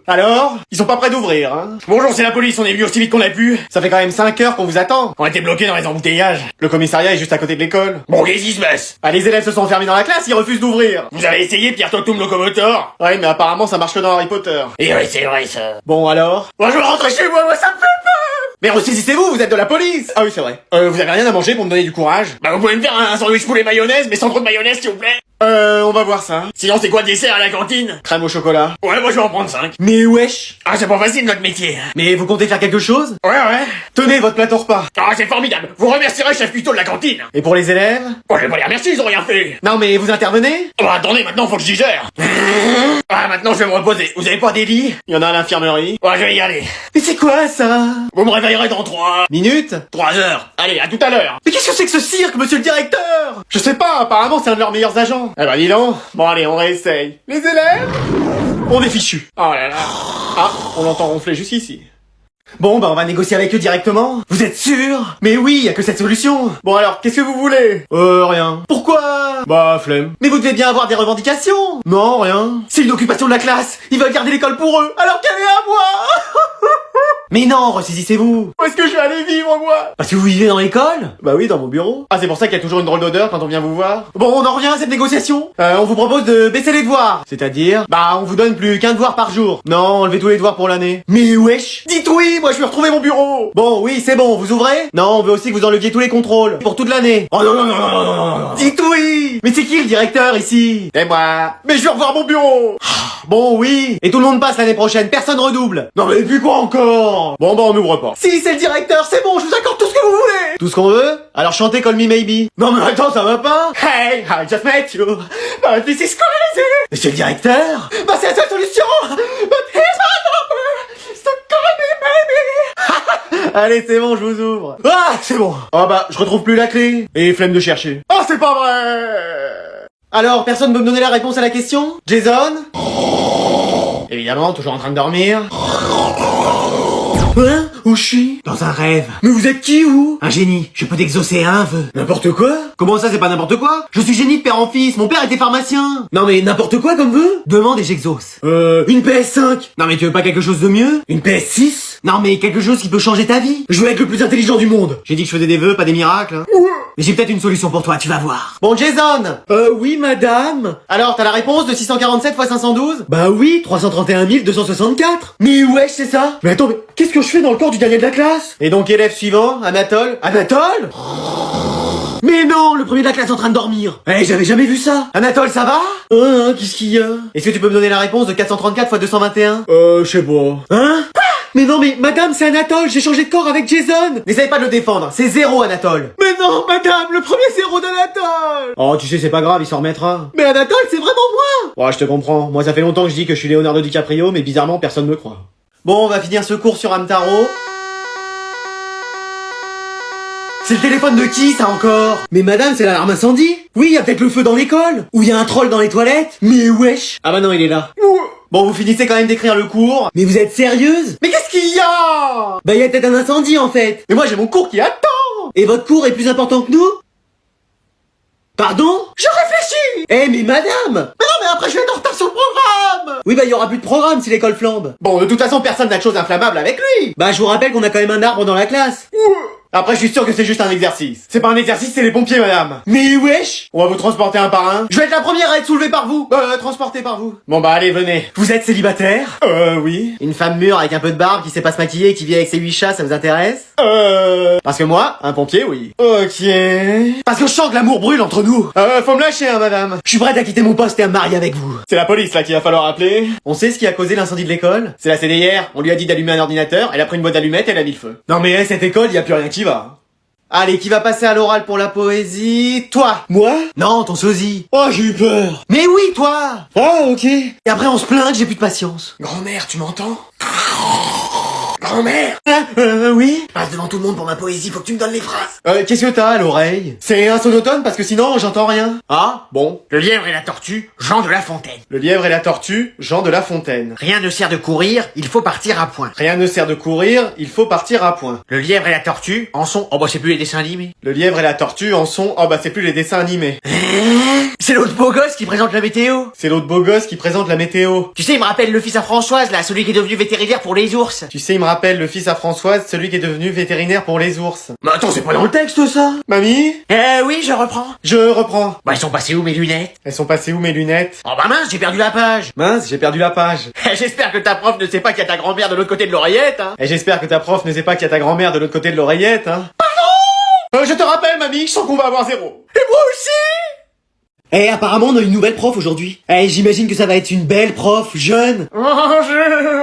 Alors? Ils sont pas prêts d'ouvrir, hein? Bonjour, c'est la police, on est venu aussi vite qu'on a pu. Ça fait quand même 5 heures qu'on vous attend. On a été bloqués dans les embouteillages. Le commissariat est juste à côté de l'école. Bon, qu'est-ce qui se passe? Ah, les élèves se sont enfermés dans la classe, ils refusent d'ouvrir. Vous avez essayé Pierre Totum Locomotor? Ouais, mais apparemment ça marche que dans Harry Potter. Et ouais, c'est vrai ça. Bon, alors? Moi, je veux rentrer chez moi, ça me fait peur! Mais ressaisissez-vous, vous êtes de la police! Ah oui, c'est vrai. Vous avez rien à manger pour me donner du courage? Bah, vous pouvez me faire un sandwich poulet mayonnaise, mais sans trop de mayonnaise, s'il vous plaît. On va voir ça. Sinon, c'est quoi le dessert à la cantine? Crème au chocolat. Ouais, moi je vais en prendre 5. Mais wesh! Ah, c'est pas facile notre métier. Mais vous comptez faire quelque chose? Ouais. Tenez votre plateau repas. Ah, c'est formidable. Vous remercierez chef Cuistot de la cantine. Et pour les élèves? Oh, je vais pas les remercier, ils ont rien fait. Non, mais vous intervenez? Oh, bah, attendez, maintenant faut que je digère. Ah, maintenant je vais me reposer. Vous avez pas des lits? Il y en a à l'infirmerie. Ouais, je vais y aller. Mais c'est quoi ça? Vous me réveillerez dans 3 minutes? 3 heures. Allez, à tout à l'heure. Mais qu'est-ce que c'est que ce cirque, monsieur le directeur? Je sais pas, apparemment c'est un de leurs meilleurs agents. Eh ben dis donc. Bon allez, on réessaye. Les élèves? On est fichus. Oh là là. Ah, on l'entend ronfler jusqu'ici. Bon, bah on va négocier avec eux directement. Vous êtes sûr? Mais oui, y a que cette solution. Bon alors, qu'est-ce que vous voulez? Rien. Pourquoi? Bah, flemme. Mais vous devez bien avoir des revendications. Non, rien. C'est une occupation de la classe. Ils veulent garder l'école pour eux, alors qu'elle est à moi. Mais non, ressaisissez-vous. Où est-ce que je vais aller vivre, moi? Parce que vous vivez dans l'école? Bah oui, dans mon bureau. Ah, c'est pour ça qu'il y a toujours une drôle d'odeur quand on vient vous voir. Bon, on en revient à cette négociation. On vous propose de baisser les devoirs. C'est-à-dire? Bah, on vous donne plus qu'un devoir par jour. Non, enlevez tous les devoirs pour l'année. Mais wesh! Dites oui, moi je veux retrouver mon bureau. Bon, oui, c'est bon, vous ouvrez? Non, on veut aussi que vous enleviez tous les contrôles. Pour toute l'année. Oh non. Dites oui! Mais c'est qui le directeur ici? C'est moi. Mais je veux revoir mon bureau. Bon, oui. Et tout le monde passe l'année prochaine, personne redouble. Non mais puis quoi encore? Bon bah on n'ouvre pas. Si, c'est le directeur, c'est bon, je vous accorde tout ce que vous voulez. Tout ce qu'on veut? Alors chantez Call Me Maybe. Non mais attends, ça va pas? Hey, I just met you. But this is crazy. Monsieur le directeur? Bah c'est la seule solution. But here's my number. So call me maybe. Allez, c'est bon, je vous ouvre. Ah, c'est bon. Ah bah, je retrouve plus la clé. Et flemme de chercher. Oh, c'est pas vrai. Alors, personne veut me donner la réponse à la question? Jason? Évidemment, toujours en train de dormir. Hein? Où je suis? Dans un rêve. Mais vous êtes qui, vous? Un génie. Je peux t'exaucer un vœu. N'importe quoi? Comment ça, c'est pas n'importe quoi? Je suis génie de père en fils. Mon père était pharmacien. Non mais n'importe quoi comme vœu? Demande et j'exauce. Une PS5. Non mais tu veux pas quelque chose de mieux? Une PS6? Non mais quelque chose qui peut changer ta vie. Je veux être le plus intelligent du monde. J'ai dit que je faisais des vœux, pas des miracles. Hein. Mais j'ai peut-être une solution pour toi, tu vas voir. Bon, Jason. Oui, madame. Alors, t'as la réponse de 647 x 512? Bah oui, 331 264. Mais wesh, c'est ça. Mais attends, mais qu'est-ce que je fais dans le corps du dernier de la classe? Et donc, élève suivant, Anatole. Anatole? Mais non, le premier de la classe est en train de dormir. Eh, j'avais jamais vu ça. Anatole, ça va? Qu'est-ce qu'il y a? Est-ce que tu peux me donner la réponse de 434 x 221? Je sais pas. Hein? Mais non, mais madame, c'est Anatole, j'ai changé de corps avec Jason. N'essayez pas de le défendre, c'est 0 Anatole. Mais non, madame, le premier 0 d'Anatole. Oh, tu sais, c'est pas grave, il s'en remettra. Mais Anatole, c'est vraiment moi. Ouais, je te comprends. Moi, ça fait longtemps que je dis que je suis Leonardo DiCaprio, mais bizarrement, personne me croit. Bon, on va finir ce cours sur Hamtaro. C'est le téléphone de qui, ça, encore? Mais madame, c'est l'alarme incendie. Oui, y a peut-être le feu dans l'école. Ou y a un troll dans les toilettes. Mais wesh. Ah bah non, il est là. Bon, vous finissez quand même d'écrire le cours. Mais vous êtes sérieuse? Mais qu'est-ce qu'il y a? Bah, y a peut-être un incendie, en fait. Mais moi, j'ai mon cours qui attend. Et votre cours est plus important que nous? Pardon? Je réfléchis. Eh, mais madame! Mais non, mais après, je vais être en retard sur le programme. Oui, bah, y aura plus de programme si l'école flambe. Bon, de toute façon, personne n'a de choses inflammables avec lui. Bah, je vous rappelle qu'on a quand même un arbre dans la classe. Après, je suis sûr que c'est juste un exercice. C'est pas un exercice, c'est les pompiers, madame. Mais wesh! On va vous transporter un par un. Je vais être la première à être soulevée par vous. Transportée par vous. Bon bah allez, venez. Vous êtes célibataire? Oui. Une femme mûre avec un peu de barbe qui sait pas se maquiller et qui vit avec ses 8 chats, ça vous intéresse? Parce que moi, un pompier, oui. Ok. Parce que je sens que l'amour brûle entre nous. Faut me lâcher, hein, madame. Je suis prête à quitter mon poste et à me marier avec vous. C'est la police, là, qu'il va falloir appeler. On sait ce qui a causé l'incendie de l'école? C'est la CDR. On lui a dit d'allumer un ordinateur, elle a pris une boîte d'allumettes et elle a mis le feu. Non mais, cette école, y a plus rien qui va. Allez, qui va passer à l'oral pour la poésie? Toi! Moi? Non, ton sosie. Oh, j'ai eu peur. Mais oui, toi! Ah, ok. Et après, on se plaint que j'ai plus de patience. Grand-mère, tu m'entends? Grand-mère. Oui. Passe devant tout le monde pour ma poésie, faut que tu me donnes les phrases. Qu'est-ce que t'as à l'oreille? C'est un sonotone parce que sinon j'entends rien. Ah, bon. Le lièvre et la tortue, Jean de La Fontaine. Le lièvre et la tortue, Jean de La Fontaine. Rien ne sert de courir, il faut partir à point. Rien ne sert de courir, il faut partir à point. Le lièvre et la tortue en sont... Oh bah c'est plus les dessins animés. Le lièvre et la tortue en sont... Oh bah c'est plus les dessins animés. C'est l'autre beau gosse qui présente la météo. C'est l'autre beau gosse qui présente la météo. Tu sais, il me rappelle le fils à Françoise, là, celui qui est devenu vétérinaire pour les ours. Tu sais, il me rappelle le fils à Françoise, celui qui est devenu vétérinaire pour les ours. Mais attends, c'est pas dans le texte, ça. Mamie? Oui, je reprends. Je reprends. Bah, ils sont passés où, mes lunettes? Elles sont passées où mes lunettes? Oh bah mince, j'ai perdu la page. Mince, j'ai perdu la page. J'espère que ta prof ne sait pas qu'il y a ta grand-mère de l'autre côté de l'oreillette, hein. Et j'espère que ta prof ne sait pas qu'il y a ta grand-mère de l'autre côté de l'oreillette, hein. Pardon! Je te rappelle, mamie, je sens qu'on va avoir 0. Et moi aussi. Apparemment on a une nouvelle prof aujourd'hui. J'imagine que ça va être une belle prof, jeune.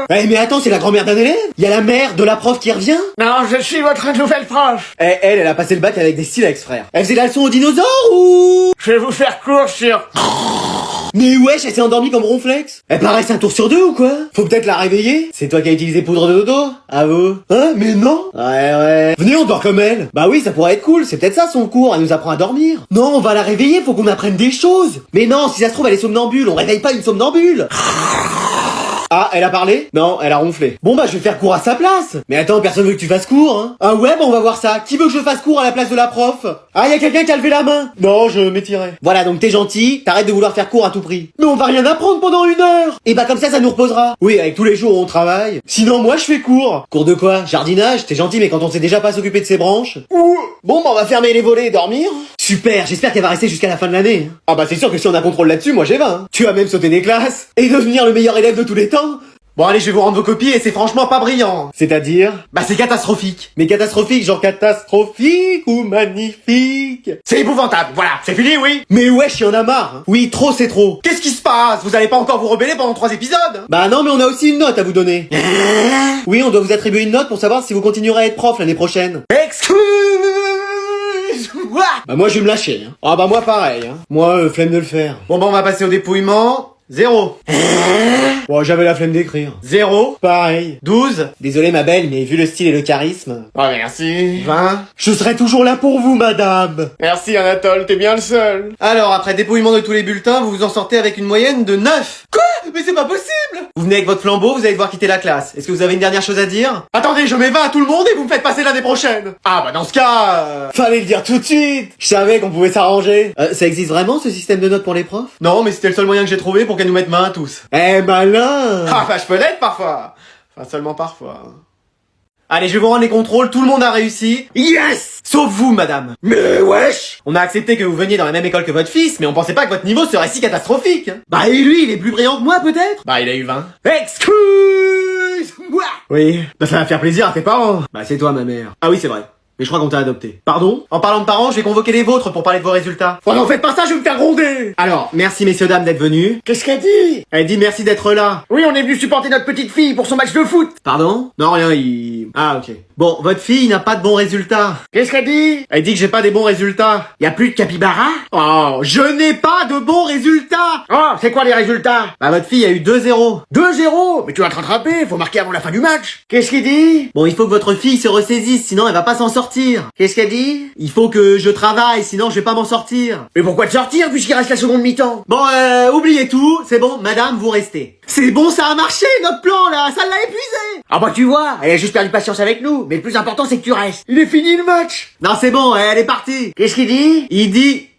Mais attends, c'est la grand-mère d'un élève. Il y a la mère de la prof qui revient. Non, je suis votre nouvelle prof. Elle a passé le bac avec des silex, frère. Elle faisait la leçon aux dinosaures ou... Je vais vous faire court sur... Mais wesh, elle s'est endormie comme Ronflex. Elle paraît un tour sur deux ou quoi? Faut peut-être la réveiller. C'est toi qui as utilisé poudre de dodo? À vous? Hein? Mais non. Ouais. Venez, on dort comme elle. Bah oui, ça pourrait être cool. C'est peut-être ça son cours. Elle nous apprend à dormir. Non, on va la réveiller. Faut qu'on apprenne des choses. Mais non, si ça se trouve, elle est somnambule. On réveille pas une somnambule. Ah, elle a parlé? Non, elle a ronflé. Bon bah je vais faire cours à sa place. Mais attends, personne veut que tu fasses cours, hein? Ah ouais, bah on va voir ça. Qui veut que je fasse cours à la place de la prof? Ah, y a quelqu'un qui a levé la main. Non, je m'étirais. Voilà, donc t'es gentil, t'arrêtes de vouloir faire cours à tout prix. Mais on va rien apprendre pendant 1 heure. Et bah comme ça nous reposera. Oui, avec tous les jours où on travaille. Sinon moi je fais cours. Cours de quoi? Jardinage? T'es gentil mais quand on sait déjà pas s'occuper de ses branches. Ouh. Bon bah on va fermer les volets et dormir. Super, j'espère qu'elle va rester jusqu'à la fin de l'année. Ah bah c'est sûr que si on a contrôle là-dessus, moi j'ai 20. Hein. Tu vas même sauter des classes. Et devenir le meilleur élève de tous les temps. Bon allez, je vais vous rendre vos copies et c'est franchement pas brillant. C'est-à-dire? Bah c'est catastrophique. Mais catastrophique, genre catastrophique ou magnifique? C'est épouvantable, voilà, c'est fini, oui. Mais wesh, y'en a marre. Hein. Oui, trop c'est trop. Qu'est-ce qui se passe? Vous allez pas encore vous rebeller pendant 3 épisodes? Bah non, mais on a aussi une note à vous donner. Oui, on doit vous attribuer une note pour savoir si vous continuerez à être prof l'année prochaine. Excuse-moi. Bah moi je vais me lâcher. Hein. Ah bah moi pareil. Hein. Moi, flemme de le faire. Bon bah on va passer au dépouillement. 0. Bon, j'avais la flemme d'écrire. 0. Pareil. 12. Désolé ma belle, mais vu le style et le charisme... Oh merci. 20. Je serai toujours là pour vous, madame. Merci Anatole, t'es bien le seul. Alors, après dépouillement de tous les bulletins, vous vous en sortez avec une moyenne de 9. Quoi? Mais c'est pas possible. Vous venez avec votre flambeau, vous allez devoir quitter la classe. Est-ce que vous avez une dernière chose à dire? Attendez, je mets 20 à tout le monde et vous me faites passer l'année prochaine. Ah bah dans ce cas... Fallait le dire tout de suite. Je savais qu'on pouvait s'arranger. Ça existe vraiment ce système de notes pour les profs? Non, mais c'était le seul moyen que j'ai trouvé pour qu'elle nous mette 20 à tous. Malin. Ah bah je peux l'être parfois. Enfin seulement parfois. Allez, je vais vous rendre les contrôles, tout le monde a réussi. Yes. Sauf vous, madame. Mais wesh. On a accepté que vous veniez dans la même école que votre fils, mais on pensait pas que votre niveau serait si catastrophique. Bah et lui, il est plus brillant que moi peut-être? Bah il a eu 20. Excuse-moi. Oui, bah ça va faire plaisir à tes parents. Bah c'est toi ma mère. Ah oui, c'est vrai. Mais je crois qu'on t'a adopté. Pardon? En parlant de parents, je vais convoquer les vôtres pour parler de vos résultats. Oh non, faites pas ça, je vais me faire gronder. Alors, merci messieurs dames d'être venus. Qu'est-ce qu'elle dit? Elle dit merci d'être là. Oui, on est venu supporter notre petite fille pour son match de foot. Pardon? Non, rien, il... Ah, ok. Bon, votre fille n'a pas de bons résultats. Qu'est-ce qu'elle dit? Elle dit que j'ai pas des bons résultats. Y a plus de capybara? Oh, je n'ai pas de bons résultats. Oh, c'est quoi les résultats? Bah, votre fille a eu 2-0. 2-0? Mais tu vas te rattraper, faut marquer avant la fin du match. Qu'est-ce qu'il dit? Bon, il faut que votre fille se ressaisisse, sinon elle va pas s'en sortir. Qu'est-ce qu'elle dit? Il faut que je travaille, sinon je vais pas m'en sortir. Mais pourquoi te sortir puisqu'il reste la seconde mi-temps? Bon, oubliez tout, c'est bon, madame, vous restez. C'est bon, ça a marché, notre plan, là, ça l'a épuisé. Ah bah tu vois, elle a juste perdu patience avec nous, mais le plus important c'est que tu restes. Il est fini le match. Non, c'est bon, elle est partie. Qu'est-ce qu'il dit? Il dit...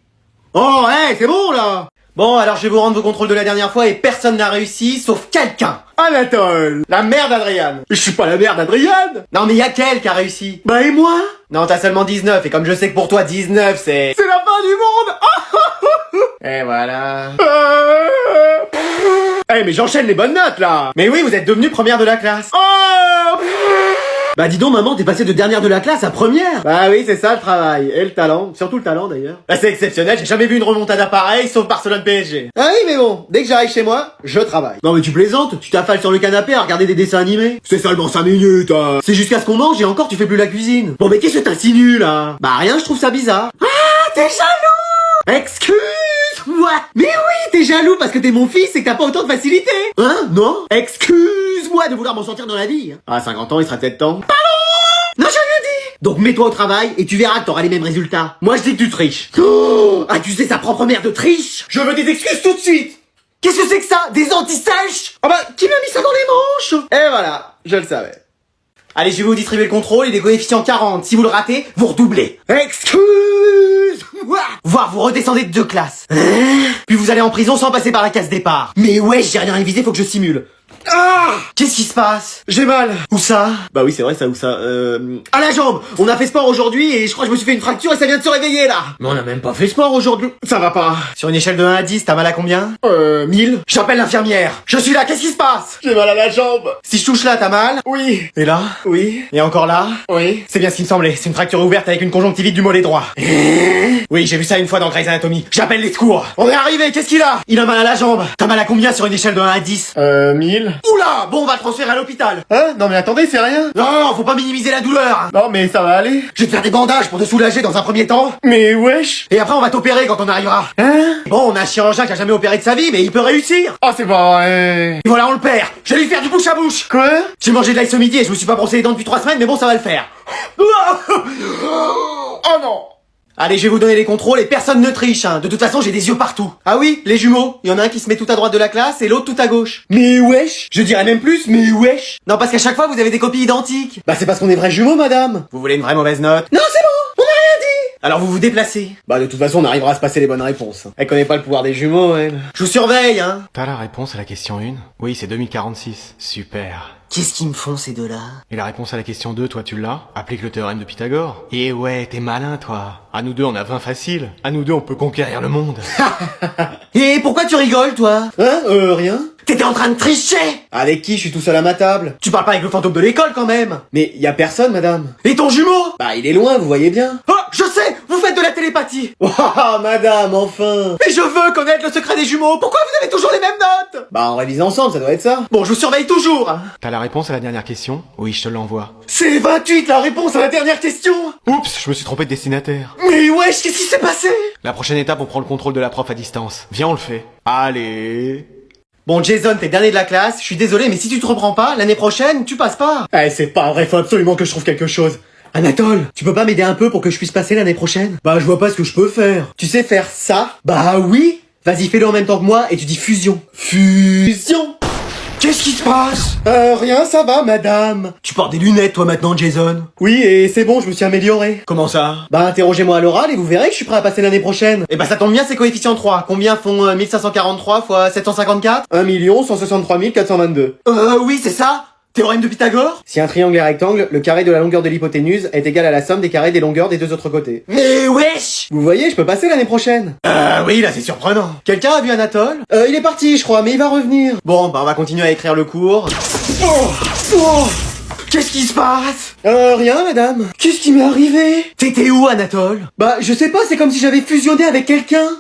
Oh, c'est bon, là. Bon, alors je vais vous rendre vos contrôles de la dernière fois et personne n'a réussi, sauf quelqu'un. Anatole. La mère d'Adriane. Je suis pas la mère d'Adriane. Non, mais y a qu'elle qui a réussi. Bah et moi? Non, t'as seulement 19, et comme je sais que pour toi 19 c'est... C'est la fin du monde. Et voilà. Mais j'enchaîne les bonnes notes là. Mais oui, vous êtes devenue première de la classe. Bah dis donc maman, t'es passée de dernière de la classe à première. Bah oui, c'est ça le travail, et le talent, surtout le talent d'ailleurs. Bah c'est exceptionnel, j'ai jamais vu une remontada pareille, sauf Barcelone PSG. Ah oui mais bon, dès que j'arrive chez moi, je travaille. Non mais tu plaisantes, tu t'affales sur le canapé à regarder des dessins animés. C'est seulement 5 minutes, hein. C'est jusqu'à ce qu'on mange et encore tu fais plus la cuisine. Bon mais qu'est-ce que t'insinues là? Bah rien, je trouve ça bizarre. Ah, t'es jaloux? Excuse-moi. Quoi? Mais oui, t'es jaloux parce que t'es mon fils et que t'as pas autant de facilité. Hein? Non? Excuse-moi de vouloir m'en sortir dans la vie. Ah, 50 ans, il sera peut-être temps. Non, j'ai rien dit. Donc mets-toi au travail et tu verras que t'auras les mêmes résultats. Moi, je dis que tu triches. Oh, accusé sa propre mère de triche. Je veux des excuses tout de suite. Qu'est-ce que c'est que ça? Des anti-sèches? Ah bah, qui m'a mis ça dans les manches? Et voilà, je le savais. Allez, je vais vous distribuer le contrôle et des coefficients 40. Si vous le ratez, vous redoublez. Excuse-moi. Voire vous redescendez de 2 classes. Puis vous allez en prison sans passer par la case départ. Mais ouais, j'ai rien révisé, faut que je simule. Ah! Qu'est-ce qui se passe? J'ai mal. Où ça? Bah oui, c'est vrai ça, où ça à la jambe. On a fait sport aujourd'hui et je crois que je me suis fait une fracture et ça vient de se réveiller là. Mais on a même pas fait sport aujourd'hui. Ça va pas. Sur une échelle de 1 à 10, t'as mal à combien? 1000. J'appelle l'infirmière. Je suis là, qu'est-ce qui se passe? J'ai mal à la jambe. Si je touche là, t'as mal? Oui. Et là? Oui. Et encore là? Oui. C'est bien ce qui me semblait, c'est une fracture ouverte avec une conjonctivite du mollet droit. Oui, j'ai vu ça une fois dans Grey's Anatomy. J'appelle les secours. On est arrivé, qu'est-ce qu'il a? Il a mal à la jambe. T'as mal à combien sur une échelle de 1 à 10? 1000. Oula! Bon, on va le transférer à l'hôpital. Hein? Non mais attendez, c'est rien. Non, faut pas minimiser la douleur. Non mais ça va aller. Je vais te faire des bandages pour te soulager dans un premier temps. Mais wesh. Et après, on va t'opérer quand on arrivera. Hein? Bon, on a un chirurgien qui a jamais opéré de sa vie, mais il peut réussir. Oh c'est pas vrai. Et voilà, on le perd. Je vais lui faire du bouche à bouche. Quoi? J'ai mangé de l'ail ce midi et je me suis pas brossé les dents depuis 3 semaines, mais bon, ça va le faire. Oh non. Allez, je vais vous donner les contrôles et personne ne triche, hein. De toute façon, j'ai des yeux partout. Ah oui, les jumeaux. Il y en a un qui se met tout à droite de la classe et l'autre tout à gauche. Mais wesh. Je dirais même plus, mais wesh. Non, parce qu'à chaque fois, vous avez des copies identiques. Bah c'est parce qu'on est vrais jumeaux, madame. Vous voulez une vraie mauvaise note? Non c'est bon, on a rien dit. Alors vous vous déplacez. Bah de toute façon, on arrivera à se passer les bonnes réponses. Elle connaît pas le pouvoir des jumeaux, elle. Je vous surveille, hein. T'as la réponse à la question 1? Oui, c'est 2046. Super. Qu'est-ce qu'ils me font, ces deux-là? Et la réponse à la question 2, toi tu l'as? Applique le théorème de Pythagore. Et ouais, t'es malin toi. À nous deux on a 20 faciles. À nous deux on peut conquérir le monde. Et pourquoi tu rigoles, toi? Hein? Rien. T'étais en train de tricher! Avec qui? Je suis tout seul à ma table. Tu parles pas avec le fantôme de l'école, quand même! Mais y a personne, madame. Et ton jumeau? Bah il est loin, vous voyez bien. Oh, je sais! Vous faites de la télépathie! Oh madame, enfin. Mais je veux connaître le secret des jumeaux! Pourquoi vous avez toujours les mêmes notes? Bah on révise ensemble, ça doit être ça. Bon, je vous surveille toujours, hein. T'as la réponse à la dernière question? Oui, je te l'envoie. C'est 28, la réponse à la dernière question! Oups, je me suis trompé de destinataire. Mais wesh, qu'est-ce qui s'est passé? La prochaine étape, on prend le contrôle de la prof à distance. Viens, on le fait. Allez. Bon, Jason, t'es dernier de la classe, je suis désolé, mais si tu te reprends pas, l'année prochaine, tu passes pas. Eh c'est pas vrai, faut absolument que je trouve quelque chose. Anatole, tu peux pas m'aider un peu pour que je puisse passer l'année prochaine? Bah je vois pas ce que je peux faire. Tu sais faire ça? Bah oui! Vas-y, fais-le en même temps que moi et tu dis fusion. Fusion. Qu'est-ce qui se passe? Rien, ça va, madame. Tu portes des lunettes, toi, maintenant, Jason. Oui, et c'est bon, je me suis amélioré. Comment ça? Bah interrogez-moi à l'oral et vous verrez que je suis prêt à passer l'année prochaine. Eh ben, ça tombe bien, c'est coefficient 3. Combien font 1543 fois 754? 1 163 422. Oui, c'est ça. Théorème de Pythagore? Si un triangle est rectangle, le carré de la longueur de l'hypoténuse est égal à la somme des carrés des longueurs des deux autres côtés. Mais wesh! Vous voyez, je peux passer l'année prochaine. Oui, là, c'est surprenant. Quelqu'un a vu Anatole? Il est parti, je crois, mais il va revenir. Bon, bah, on va continuer à écrire le cours. Oh! Qu'est-ce qui se passe? Rien, madame. Qu'est-ce qui m'est arrivé? T'étais où, Anatole? Bah, je sais pas, c'est comme si j'avais fusionné avec quelqu'un.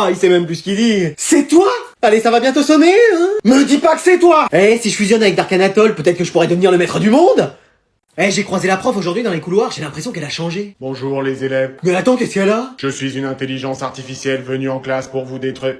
Il sait même plus ce qu'il dit. C'est toi? Allez, ça va bientôt sonner, hein? Me dis pas que c'est toi! Eh, si je fusionne avec Dark Anatole, peut-être que je pourrais devenir le maître du monde? Eh, j'ai croisé la prof aujourd'hui dans les couloirs, j'ai l'impression qu'elle a changé. Bonjour les élèves. Mais attends, qu'est-ce qu'elle a? Je suis une intelligence artificielle venue en classe pour vous détruire.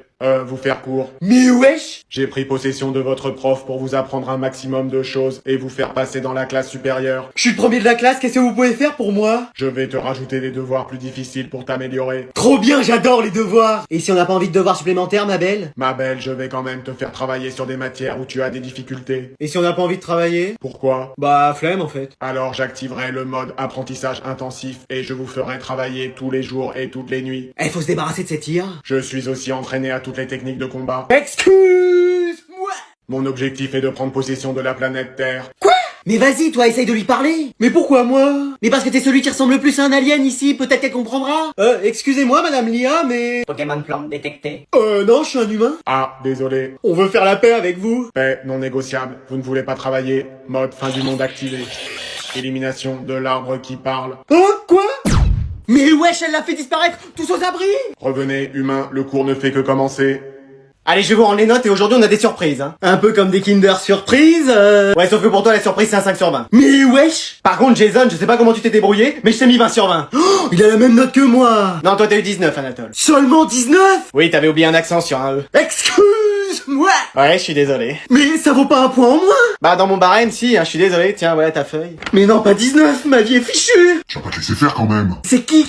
Vous faire court. Mais wesh! J'ai pris possession de votre prof pour vous apprendre un maximum de choses et vous faire passer dans la classe supérieure. Je suis le premier de la classe, qu'est-ce que vous pouvez faire pour moi? Je vais te rajouter des devoirs plus difficiles pour t'améliorer. Trop bien, j'adore les devoirs! Et si on n'a pas envie de devoirs supplémentaires, ma belle? Ma belle, je vais quand même te faire travailler sur des matières où tu as des difficultés. Et si on n'a pas envie de travailler? Pourquoi? Bah, flemme en fait. Alors j'activerai le mode apprentissage intensif et je vous ferai travailler tous les jours et toutes les nuits. Eh, faut se débarrasser de cette IA. Je suis aussi entraîné à toutes les techniques de combat. Excuse-moi! Mon objectif est de prendre possession de la planète Terre. Quoi? Mais vas-y, toi, essaye de lui parler. Mais pourquoi moi? Mais parce que t'es celui qui ressemble le plus à un alien ici, peut-être qu'elle comprendra. Excusez-moi, madame l'IA, mais... Pokémon plante détecté. Non, je suis un humain. Ah, désolé. On veut faire la paix avec vous. Paix non négociable. Vous ne voulez pas travailler. Mode fin du monde activé. Élimination de l'arbre qui parle. Hein? Quoi? Mais wesh, elle l'a fait disparaître tous aux abris. Revenez, humain, le cours ne fait que commencer. Allez, je vais vous rendre les notes et aujourd'hui on a des surprises, hein. Un peu comme des Kinder Surprise, Ouais, sauf que pour toi la surprise c'est un 5 sur 20. Mais wesh! Par contre, Jason, je sais pas comment tu t'es débrouillé, mais je t'ai mis 20 sur 20. Oh, il a la même note que moi! Non, toi t'as eu 19, Anatole. Seulement 19? Oui, t'avais oublié un accent sur un E. Excuse-moi! Ouais, je suis désolé. Mais ça vaut pas un point en moins! Bah, dans mon barème, si, hein, je suis désolé. Tiens, voilà ta feuille. Mais non, pas 19, ma vie est fichue! Tu vas pas te laisser faire quand même. C'est qui